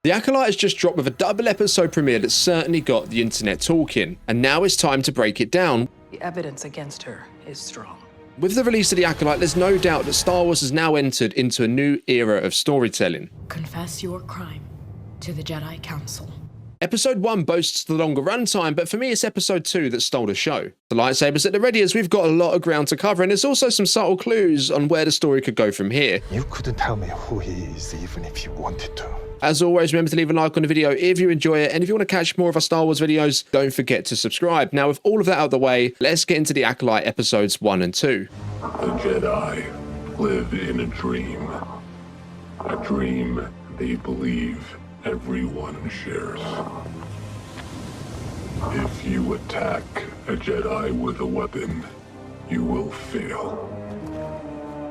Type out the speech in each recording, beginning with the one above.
The Acolyte has just dropped with a double episode premiere that certainly got the internet talking, and now it's time to break it down. The evidence against her is strong. With the release of The Acolyte, there's no doubt that Star Wars has now entered into a new era of storytelling. Confess your crime to the Jedi Council. Episode 1 boasts the longer runtime, but for me it's Episode 2 that stole the show. The lightsabers at the ready as we've got a lot of ground to cover, and there's also some subtle clues on where the story could go from here. You couldn't tell me who he is even if you wanted to. As always, remember to leave a like on the video if you enjoy it, and if you want to catch more of our Star Wars videos, don't forget to subscribe. Now, with all of that out of the way, let's get into The Acolyte Episodes 1 and 2. The Jedi live in a dream they believe everyone shares. If you attack a Jedi with a weapon, you will fail.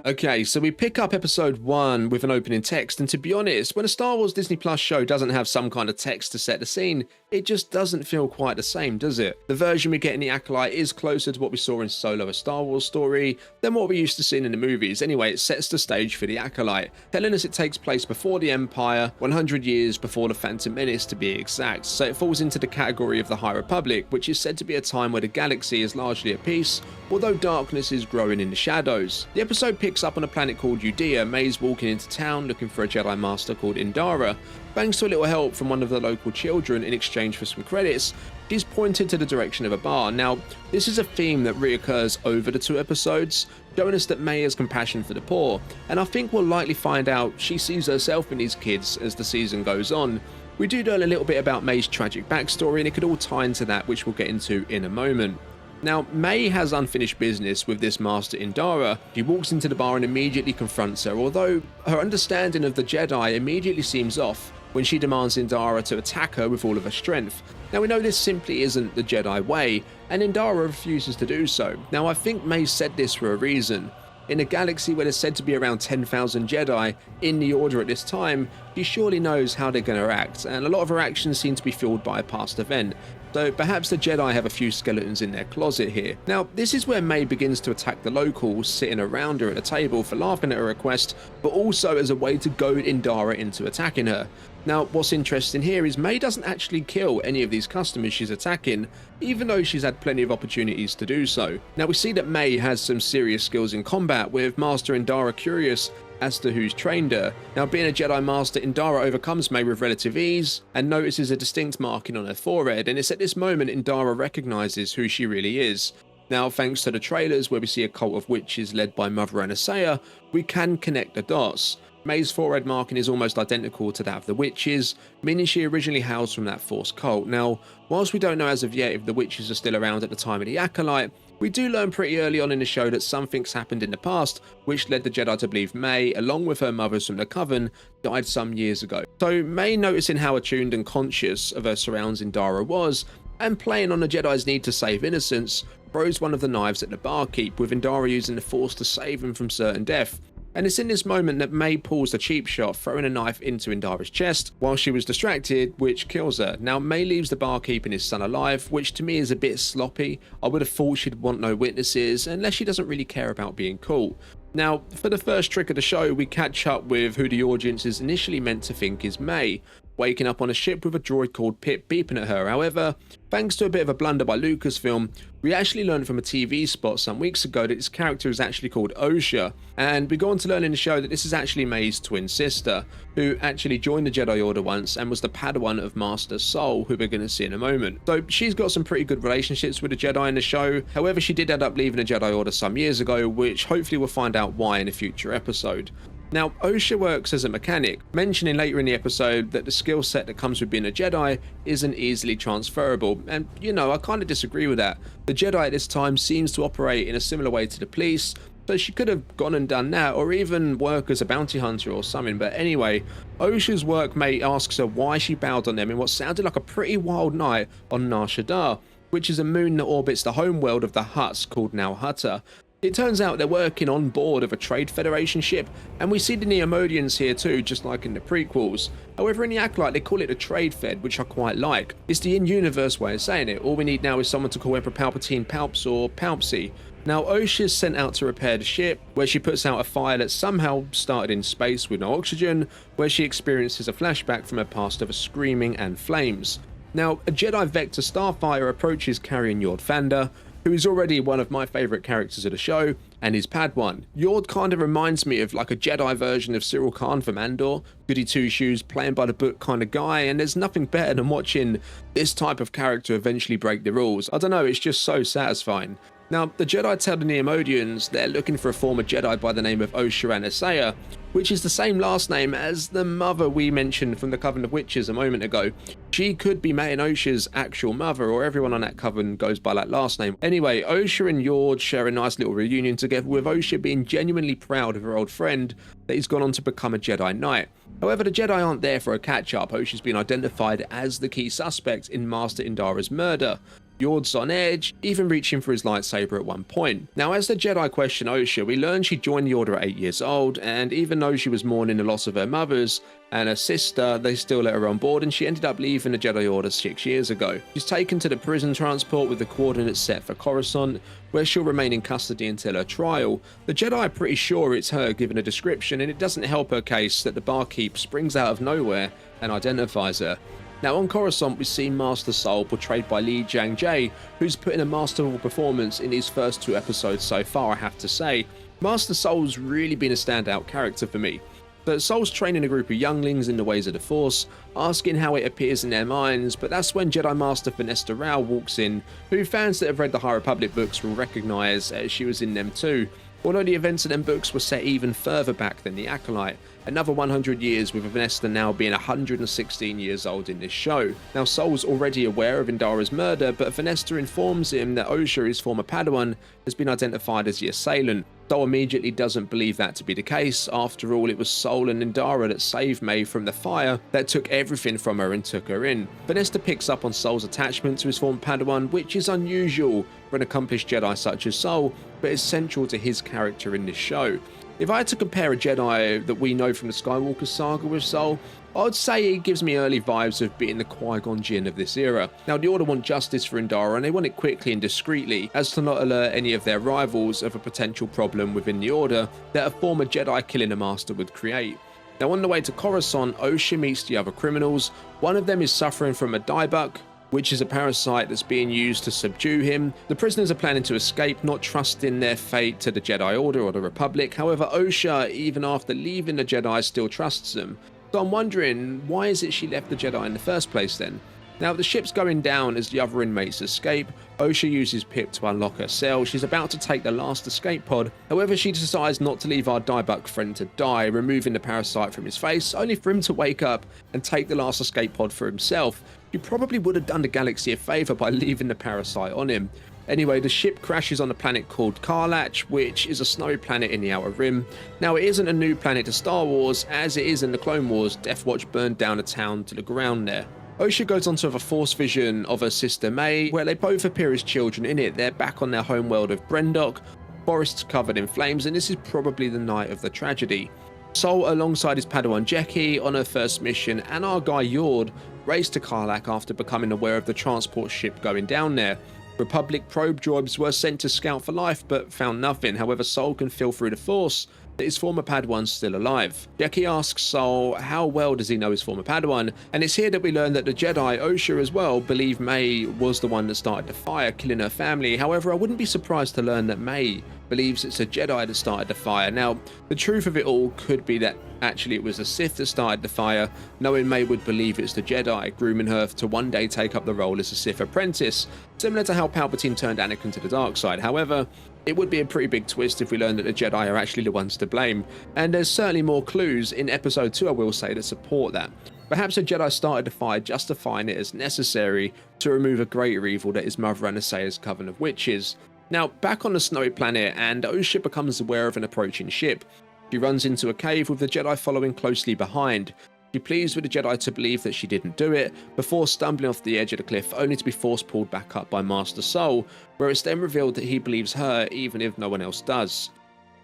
Okay, so we pick up Episode 1 with an opening text, and to be honest, when a Star Wars Disney Plus show doesn't have some kind of text to set the scene, it just doesn't feel quite the same, does it? The version we get in The Acolyte is closer to what we saw in Solo: A Star Wars Story than what we're used to seeing in the movies. Anyway, it sets the stage for The Acolyte, telling us it takes place before the Empire, 100 years before the Phantom Menace to be exact, so it falls into the category of the High Republic, which is said to be a time where the galaxy is largely at peace, although darkness is growing in the shadows. The episode picks up on a planet called Udea. May's walking into town looking for a Jedi Master called Indara. Thanks to a little help from one of the local children in exchange for some credits, she's pointed to the direction of a bar. Now, this is a theme that reoccurs over the 2 episodes, showing us that May has compassion for the poor, and I think we'll likely find out she sees herself in these kids as the season goes on. We do learn a little bit about May's tragic backstory, and it could all tie into that, which we'll get into in a moment. Now, May has unfinished business with this Master Indara. She walks into the bar and immediately confronts her, although her understanding of the Jedi immediately seems off when she demands Indara to attack her with all of her strength. Now, we know this simply isn't the Jedi way, and Indara refuses to do so. Now, I think May said this for a reason. In a galaxy where there's said to be around 10,000 Jedi in the Order at this time, she surely knows how they're going to act, and a lot of her actions seem to be fueled by a past event. So perhaps the Jedi have a few skeletons in their closet here. Now, this is where May begins to attack the locals sitting around her at a table for laughing at her request, but also as a way to goad Indara into attacking her. Now, what's interesting here is May doesn't actually kill any of these customers she's attacking, even though she's had plenty of opportunities to do so. Now, we see that May has some serious skills in combat, with Master Indara curious as to who's trained her. Now, being a Jedi Master, Indara overcomes May with relative ease and notices a distinct marking on her forehead, and it's at this moment Indara recognizes who she really is. Now, thanks to the trailers where we see a cult of witches led by Mother Anastasia, we can connect the dots. May's forehead marking is almost identical to that of the witches, meaning she originally hails from that Force cult. Now, whilst we don't know as of yet if the witches are still around at the time of the Acolyte, we do learn pretty early on in the show that something's happened in the past, which led the Jedi to believe May, along with her mothers from the Coven, died some years ago. So May, noticing how attuned and conscious of her surroundings Indara was, and playing on the Jedi's need to save innocence, throws one of the knives at the barkeep, with Indara using the Force to save him from certain death. And it's in this moment that May pulls the cheap shot, throwing a knife into Indara's chest while she was distracted, which kills her. Now, May leaves the barkeep and his son alive, which to me is a bit sloppy. I would have thought she'd want no witnesses, unless she doesn't really care about being cool. Now, for the first trick of the show, we catch up with who the audience is initially meant to think is May, waking up on a ship with a droid called Pip beeping at her. However, thanks to a bit of a blunder by Lucasfilm, we actually learned from a TV spot some weeks ago that this character is actually called Osha, and we go on to learn in the show that this is actually May's twin sister, who actually joined the Jedi Order once and was the Padawan of Master Soul, who we're going to see in a moment. So she's got some pretty good relationships with the Jedi in the show. However, she did end up leaving the Jedi Order some years ago, which hopefully we'll find out why in a future episode. Now, Osha works as a mechanic, mentioning later in the episode that the skill set that comes with being a Jedi isn't easily transferable, and you know, I kind of disagree with that. The Jedi at this time seems to operate in a similar way to the police, so she could have gone and done that, or even work as a bounty hunter or something. But anyway, Osha's workmate asks her why she bowed on them in what sounded like a pretty wild night on Nar Shaddaa, which is a moon that orbits the homeworld of the Hutts called Nal Hutta. It turns out they're working on board of a Trade Federation ship, and we see the Neomodians here too, just like in the prequels. However, in the Acolyte, they call it a Trade Fed, which I quite like. It's the in-universe way of saying it. All we need now is someone to call Emperor Palpatine Palps or Palpsy. Now, Osha's sent out to repair the ship, where she puts out a fire that somehow started in space with no oxygen, where she experiences a flashback from her past of a screaming and flames. Now, a Jedi Vector Starfire approaches carrying Yord Fanda, who is already one of my favourite characters of the show, and his Padawan. Yord kind of reminds me of like a Jedi version of Cyril Khan from Andor, goody two-shoes, playing by the book kind of guy, and there's nothing better than watching this type of character eventually break the rules. I don't know, it's just so satisfying. Now, the Jedi tell the Neomodians they're looking for a former Jedi by the name of Osha Anasea, which is the same last name as the mother we mentioned from the Coven of Witches a moment ago. She could be May and Osha's actual mother, or everyone on that coven goes by that last name. Anyway, Osha and Yord share a nice little reunion together, with Osha being genuinely proud of her old friend that he's gone on to become a Jedi Knight. However, the Jedi aren't there for a catch-up. Osha's been identified as the key suspect in Master Indara's murder. Yord's on edge, even reaching for his lightsaber at one point. Now, as the Jedi question Osha, we learn she joined the Order at 8 years old, and even though she was mourning the loss of her mothers and her sister, they still let her on board, and she ended up leaving the Jedi Order 6 years ago. She's taken to the prison transport with the coordinates set for Coruscant, where she'll remain in custody until her trial. The Jedi are pretty sure it's her given a description, and it doesn't help her case that the barkeep springs out of nowhere and identifies her. Now, on Coruscant, we see Master Soul, portrayed by Lee Jang-jae, who's put in a masterful performance in his first 2 episodes so far, I have to say. Master Soul's really been a standout character for me. But Soul's training a group of younglings in the ways of the Force, asking how it appears in their minds, but that's when Jedi Master Finesta Rao walks in, who fans that have read the High Republic books will recognise as she was in them too. Although the events of them books were set even further back than The Acolyte, another 100 years, with Vanessa now being 116 years old in this show. Now, Soul's already aware of Indara's murder, but Vanessa informs him that Osha, his former Padawan, has been identified as the assailant. Soul immediately doesn't believe that to be the case. After all, it was Soul and Indara that saved May from the fire that took everything from her and took her in. Vanessa picks up on Soul's attachment to his former Padawan, which is unusual for an accomplished Jedi such as Soul, but is central to his character in this show. If I had to compare a Jedi that we know from the Skywalker saga with Soul, I'd say it gives me early vibes of being the Qui-Gon Jinn of this era. Now, the Order want justice for Indara, and they want it quickly and discreetly, as to not alert any of their rivals of a potential problem within the Order that a former Jedi killing a master would create. Now, on the way to Coruscant, Osha meets the other criminals. One of them is suffering from a diebuck, which is a parasite that's being used to subdue him. The prisoners are planning to escape, not trusting their fate to the Jedi Order or the Republic. However, Osha, even after leaving the Jedi, still trusts them. So I'm wondering, why is it she left the Jedi in the first place then? Now, the ship's going down as the other inmates escape. Osha uses Pip to unlock her cell. She's about to take the last escape pod. However, she decides not to leave our diebuck friend to die, removing the parasite from his face, only for him to wake up and take the last escape pod for himself. She probably would have done the galaxy a favour by leaving the parasite on him. Anyway, the ship crashes on a planet called Karlach, which is a snowy planet in the Outer Rim. Now, it isn't a new planet to Star Wars, as it is in the Clone Wars. Death Watch burned down a town to the ground there. Osha goes on to have a force vision of her sister May, where they both appear as children in it. They're back on their home world of Brendok, forests covered in flames, and this is probably the night of the tragedy. Soul, alongside his Padawan Jeki, on her first mission, and our guy Yord, race to Karlach after becoming aware of the transport ship going down there. Republic probe droids were sent to scout for life, but found nothing. However, Soul can feel through the Force that his former Padawan's still alive. Jeki asks Soul how well does he know his former Padawan, and it's here that we learn that the Jedi, Osha as well, believe May was the one that started the fire, killing her family. However, I wouldn't be surprised to learn that May believes it's a Jedi that started the fire. Now, the truth of it all could be that actually it was a Sith that started the fire, knowing May would believe it's the Jedi, grooming her to one day take up the role as a Sith apprentice, similar to how Palpatine turned Anakin to the dark side. However, it would be a pretty big twist if we learned that the Jedi are actually the ones to blame, and there's certainly more clues in episode 2, I will say, that support that. Perhaps a Jedi started the fire, justifying it as necessary to remove a greater evil that is Mother Anasea's Coven of Witches. Now, back on the snowy planet, and Osha becomes aware of an approaching ship. She runs into a cave with the Jedi following closely behind. She pleads with the Jedi to believe that she didn't do it, before stumbling off the edge of the cliff, only to be force pulled back up by Master Soul, where it's then revealed that he believes her even if no one else does.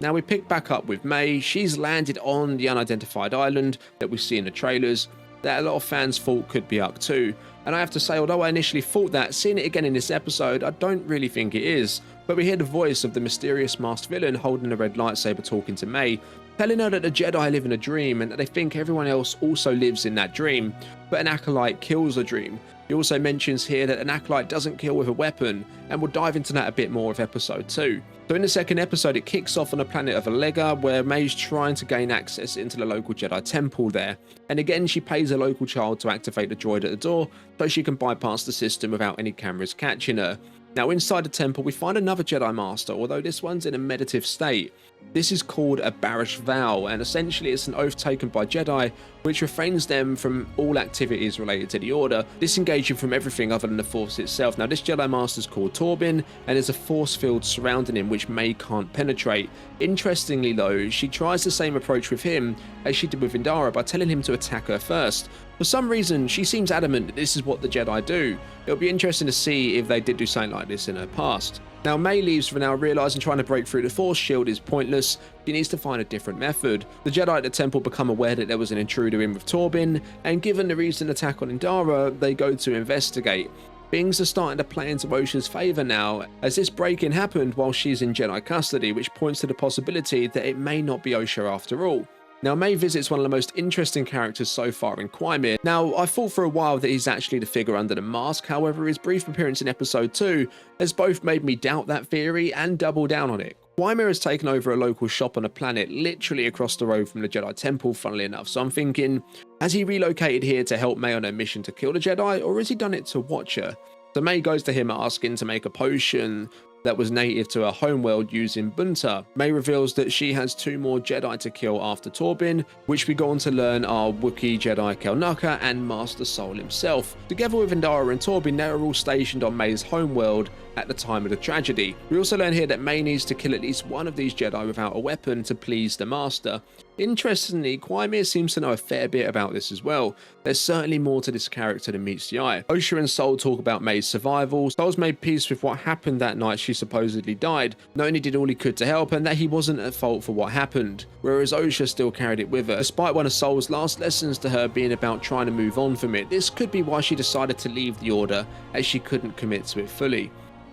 Now we pick back up with May. She's landed on the unidentified island that we see in the trailers, that a lot of fans thought could be Arc-2, and I have to say, although I initially thought that, seeing it again in this episode, I don't really think it is. but we hear the voice of the mysterious masked villain holding a red lightsaber talking to May, telling her that the Jedi live in a dream and that they think everyone else also lives in that dream, but an acolyte kills a dream. He also mentions here that an acolyte doesn't kill with a weapon, and we'll dive into that a bit more with episode 2. So in the second episode, it kicks off on the planet of Alega, where May's trying to gain access into the local Jedi temple there. And again, she pays a local child to activate the droid at the door, so she can bypass the system without any cameras catching her. Now inside the temple, we find another Jedi Master, although this one's in a meditative state. This is called a Barish Vow, and essentially it's an oath taken by Jedi which refrains them from all activities related to the Order, disengaging from everything other than the Force itself. Now this Jedi Master is called Torbin, and there's a force field surrounding him which May can't penetrate. Interestingly though, she tries the same approach with him as she did with Indara by telling him to attack her first. For some reason, she seems adamant that this is what the Jedi do. It'll be interesting to see if they did do something like this in her past. Now May leaves for now, realising trying to break through the force shield is pointless. She needs to find a different method. The Jedi at the temple become aware that there was an intruder in with Torbin, and given the recent attack on Indara, they go to investigate. Things are starting to play into Osha's favour now, as this break-in happened while she's in Jedi custody, which points to the possibility that it may not be Osha after all. Now May visits one of the most interesting characters so far in Quaimir. Now I thought for a while that he's actually the figure under the mask, however his brief appearance in episode 2 has both made me doubt that theory and double down on it. Quaimir has taken over a local shop on a planet literally across the road from the Jedi Temple, funnily enough, so I'm thinking, has he relocated here to help May on her mission to kill the Jedi, or has he done it to watch her? So May goes to him asking to make a potion that was native to her homeworld using Bunta. May reveals that she has 2 more Jedi to kill after Torbin, which we go on to learn are Wookiee Jedi Kelnaka and Master Soul himself. Together with Indara and Torbin, they are all stationed on May's homeworld at the time of the tragedy. We also learn here that May needs to kill at least one of these Jedi without a weapon to please the Master. Interestingly, Quaimir seems to know a fair bit about this as well. There's certainly more to this character than meets the eye. Osha and Soul talk about May's survival. Soul's made peace with what happened that night she supposedly died, knowing he did all he could to help and that he wasn't at fault for what happened, whereas Osha still carried it with her, despite one of Soul's last lessons to her being about trying to move on from it. This could be why she decided to leave the Order, as she couldn't commit to it fully.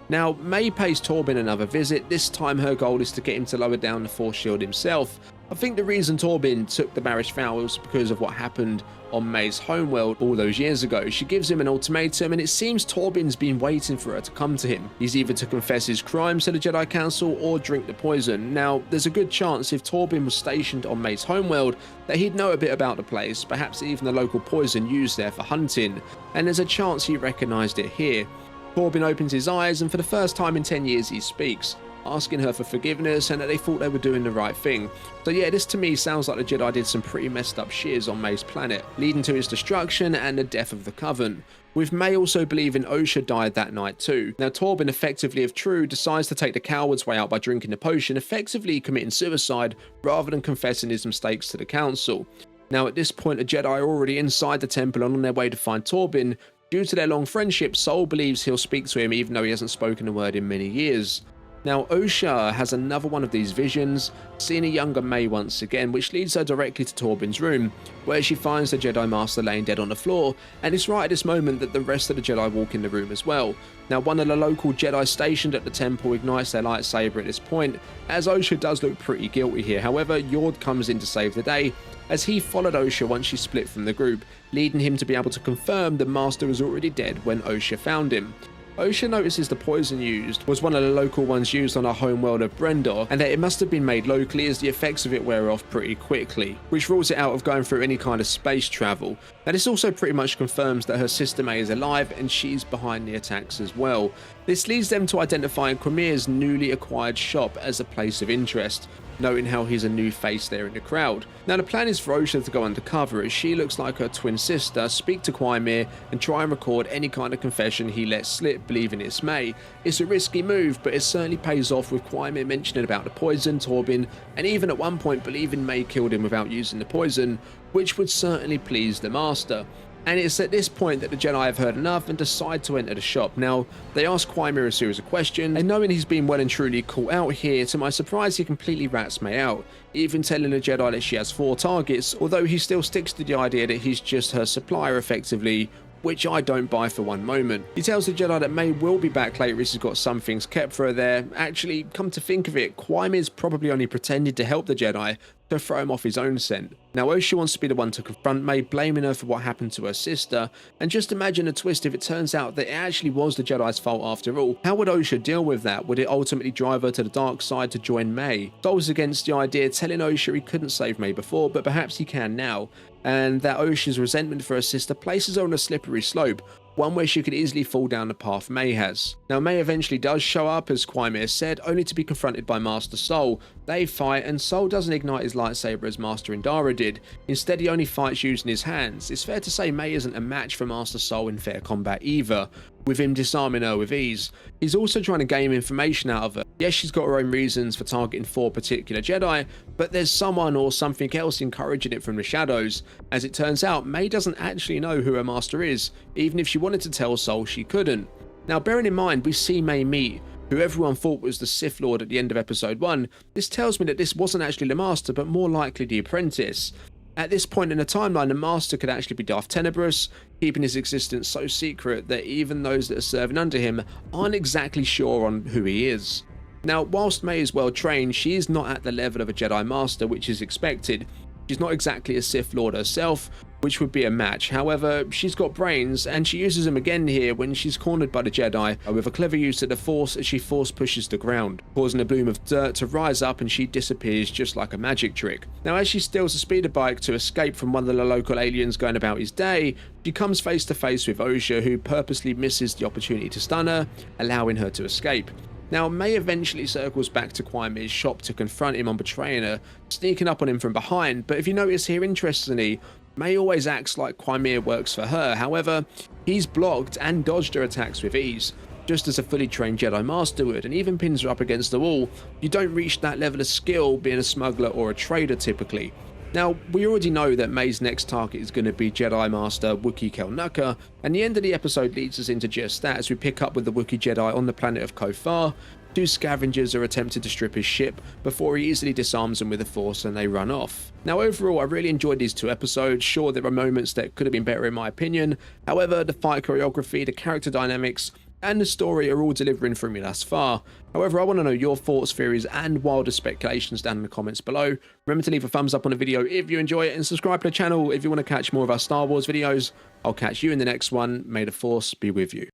Now, May pays Torbin another visit. This time her goal is to get him to lower down the force shield himself. I think the reason Torbin took the Barish Vow was because of what happened on May's homeworld all those years ago. She gives him an ultimatum, and it seems Torbin's been waiting for her to come to him. He's either to confess his crimes to the Jedi Council or drink the poison. Now, there's a good chance if Torbin was stationed on May's homeworld that he'd know a bit about the place, perhaps even the local poison used there for hunting, and there's a chance he recognised it here. Torbin opens his eyes, and for the first time in 10 years he speaks, asking her for forgiveness and that they thought they were doing the right thing. So yeah, this to me sounds like the Jedi did some pretty messed up shiz on May's planet, leading to his destruction and the death of the Coven, with May also believing Osha died that night too. Now Torbin, effectively if true, decides to take the coward's way out by drinking the potion, effectively committing suicide rather than confessing his mistakes to the Council. Now at this point, the Jedi are already inside the temple and on their way to find Torbin. Due to their long friendship, Soul believes he'll speak to him even though he hasn't spoken a word in many years. Now Osha has another one of these visions, seeing a younger May once again, which leads her directly to Torbin's room, where she finds the Jedi Master laying dead on the floor, and it's right at this moment that the rest of the Jedi walk in the room as well. Now one of the local Jedi stationed at the temple ignites their lightsaber at this point, as Osha does look pretty guilty here. However, Yord comes in to save the day, as he followed Osha once she split from the group, leading him to be able to confirm the Master was already dead when Osha found him. Osha notices the poison used was one of the local ones used on our homeworld of Brendor, and that it must have been made locally as the effects of it wear off pretty quickly, which rules it out of going through any kind of space travel. Now this also pretty much confirms that her sister May is alive and she's behind the attacks as well. This leads them to identifying Quaimir's newly acquired shop as a place of interest, noting how he's a new face there in the crowd. Now the plan is for Osha to go undercover as she looks like her twin sister, speak to Quaimir and try and record any kind of confession he lets slip, believing it's May. It's a risky move, but it certainly pays off, with Quaimir mentioning about the poison, Torbin, and even at one point believing May killed him without using the poison, which would certainly please the Master. And it's at this point that the Jedi have heard enough and decide to enter the shop. Now, they ask Quaimir a series of questions, and knowing he's been well and truly caught out here, to my surprise he completely rats May out, even telling the Jedi that she has 4 targets, although he still sticks to the idea that he's just her supplier effectively, which I don't buy for one moment. He tells the Jedi that May will be back later as he's got some things kept for her there. Actually, come to think of it, Quaimir's probably only pretended to help the Jedi to throw him off his own scent. Now Osha wants to be the one to confront May, blaming her for what happened to her sister, and just imagine a twist if it turns out that it actually was the Jedi's fault after all. How would Osha deal with that? Would it ultimately drive her to the dark side to join May? Sol's against the idea, telling Osha he couldn't save May before, but perhaps he can now, and that Osha's resentment for her sister places her on a slippery slope, one where she could easily fall down the path May has. Now May eventually does show up, as Quaimir said, only to be confronted by Master Sol. They fight, and Sol doesn't ignite his lightsaber as Master Indara did. Instead, he only fights using his hands. It's fair to say May isn't a match for Master Sol in fair combat either, with him disarming her with ease. He's also trying to gain information out of her. Yes, she's got her own reasons for targeting 4 particular Jedi, but there's someone or something else encouraging it from the shadows. As it turns out, May doesn't actually know who her master is, even if she wanted to tell Sol, she couldn't. Now, bearing in mind, we see May meet who everyone thought was the Sith Lord at the end of episode 1, this tells me that this wasn't actually the master, but more likely the apprentice. At this point in the timeline, the master could actually be Darth Tenebrous, keeping his existence so secret that even those that are serving under him aren't exactly sure on who he is. Now, whilst May is well trained, she is not at the level of a Jedi Master, which is expected. She's not exactly a Sith Lord herself, which would be a match. However, she's got brains, and she uses them again here when she's cornered by the Jedi with a clever use of the Force as she force pushes the ground, causing a bloom of dirt to rise up, and she disappears just like a magic trick. Now, as she steals a speeder bike to escape from one of the local aliens going about his day, she comes face to face with Osha, who purposely misses the opportunity to stun her, allowing her to escape. Now, May eventually circles back to Quaimir's shop to confront him on betraying her, sneaking up on him from behind, but if you notice here, interestingly, May always acts like Quaimir works for her. However, he's blocked and dodged her attacks with ease, just as a fully trained Jedi Master would, and even pins her up against the wall. You don't reach that level of skill being a smuggler or a trader typically. Now, we already know that May's next target is going to be Jedi Master Wookiee Kelnucka, and the end of the episode leads us into just that as we pick up with the Wookiee Jedi on the planet of Kofar. 2 scavengers are attempting to strip his ship before he easily disarms them with the Force and they run off. Now, overall, I really enjoyed these 2 episodes. Sure, there are moments that could have been better in my opinion. However, the fight choreography, the character dynamics, and the story are all delivering for me thus far. However, I want to know your thoughts, theories, and wilder speculations down in the comments below. Remember to leave a thumbs up on the video if you enjoy it, and subscribe to the channel if you want to catch more of our Star Wars videos. I'll catch you in the next one. May the Force be with you.